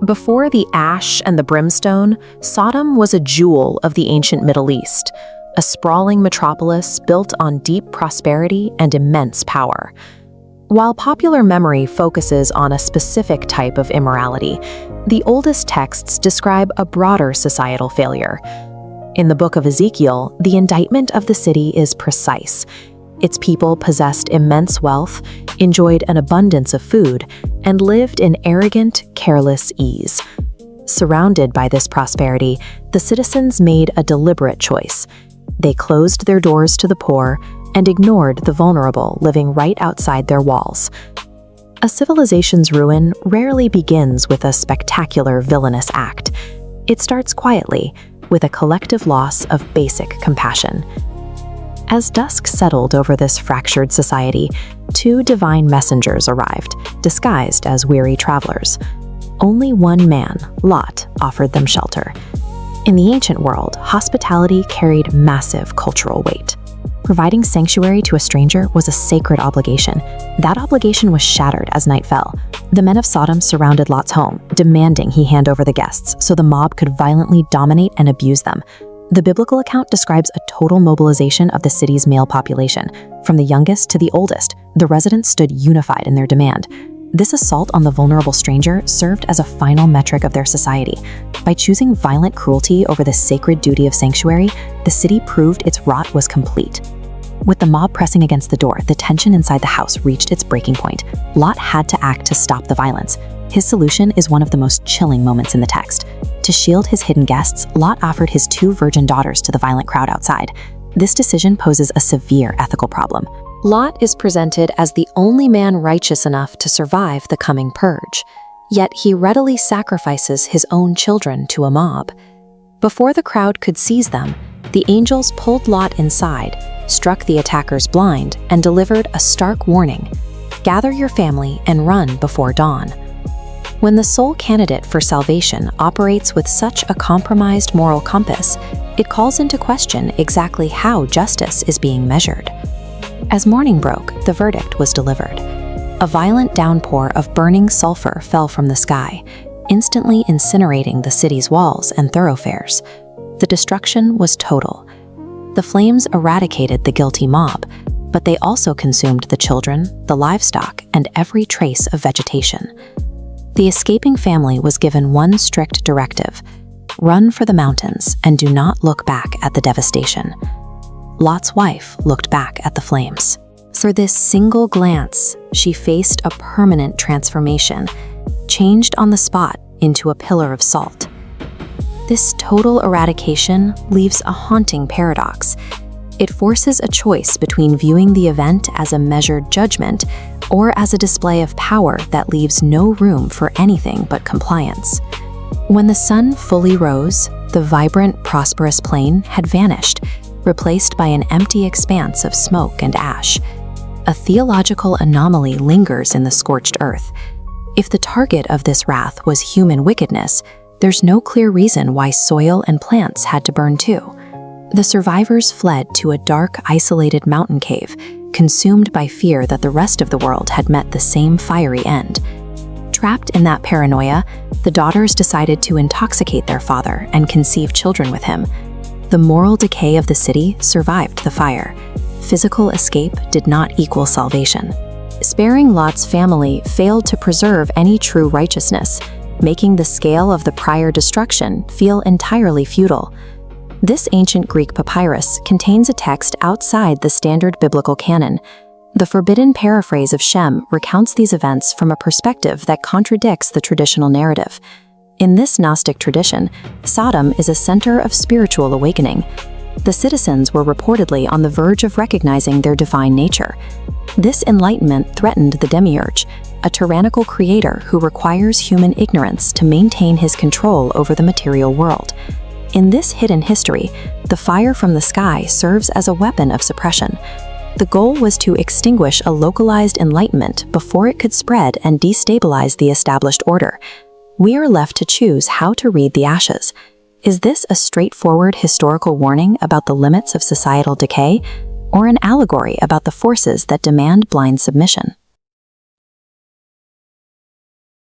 Before the ash and the brimstone, Sodom was a jewel of the ancient Middle East, a sprawling metropolis built on deep prosperity and immense power. While popular memory focuses on a specific type of immorality, the oldest texts describe a broader societal failure. In the book of Ezekiel, the indictment of the city is precise. Its people possessed immense wealth, enjoyed an abundance of food, and lived in arrogant, careless ease. Surrounded by this prosperity, the citizens made a deliberate choice. They closed their doors to the poor and ignored the vulnerable living right outside their walls. A civilization's ruin rarely begins with a spectacular villainous act. It starts quietly, with a collective loss of basic compassion. As dusk settled over this fractured society, two divine messengers arrived, disguised as weary travelers. Only one man, Lot, offered them shelter. In the ancient world, hospitality carried massive cultural weight. Providing sanctuary to a stranger was a sacred obligation. That obligation was shattered as night fell. The men of Sodom surrounded Lot's home, demanding he hand over the guests so the mob could violently dominate and abuse them. The biblical account describes a total mobilization of the city's male population. From the youngest to the oldest, the residents stood unified in their demand. This assault on the vulnerable stranger served as a final metric of their society. By choosing violent cruelty over the sacred duty of sanctuary, the city proved its rot was complete. With the mob pressing against the door, the tension inside the house reached its breaking point. Lot had to act to stop the violence. His solution is one of the most chilling moments in the text. To shield his hidden guests, Lot offered his two virgin daughters to the violent crowd outside. This decision poses a severe ethical problem. Lot is presented as the only man righteous enough to survive the coming purge, yet he readily sacrifices his own children to a mob. Before the crowd could seize them, the angels pulled Lot inside, struck the attackers blind, and delivered a stark warning: "Gather your family and run before dawn." When the sole candidate for salvation operates with such a compromised moral compass, it calls into question exactly how justice is being measured. As morning broke, the verdict was delivered. A violent downpour of burning sulfur fell from the sky, instantly incinerating the city's walls and thoroughfares. The destruction was total. The flames eradicated the guilty mob, but they also consumed the children, the livestock, and every trace of vegetation. The escaping family was given one strict directive: run for the mountains and do not look back at the devastation. Lot's wife looked back at the flames. For this single glance, she faced a permanent transformation, changed on the spot into a pillar of salt. This total eradication leaves a haunting paradox. It forces a choice between viewing the event as a measured judgment or as a display of power that leaves no room for anything but compliance. When the sun fully rose, the vibrant, prosperous plain had vanished, replaced by an empty expanse of smoke and ash. A theological anomaly lingers in the scorched earth. If the target of this wrath was human wickedness, there's no clear reason why soil and plants had to burn too. The survivors fled to a dark, isolated mountain cave, consumed by fear that the rest of the world had met the same fiery end. Trapped in that paranoia, the daughters decided to intoxicate their father and conceive children with him. The moral decay of the city survived the fire. Physical escape did not equal salvation. Sparing Lot's family failed to preserve any true righteousness, making the scale of the prior destruction feel entirely futile. This ancient Greek papyrus contains a text outside the standard biblical canon. The forbidden paraphrase of Shem recounts these events from a perspective that contradicts the traditional narrative. In this Gnostic tradition, Sodom is a center of spiritual awakening. The citizens were reportedly on the verge of recognizing their divine nature. This enlightenment threatened the demiurge, a tyrannical creator who requires human ignorance to maintain his control over the material world. In this hidden history, the fire from the sky serves as a weapon of suppression. The goal was to extinguish a localized enlightenment before it could spread and destabilize the established order. We are left to choose how to read the ashes. Is this a straightforward historical warning about the limits of societal decay, or an allegory about the forces that demand blind submission?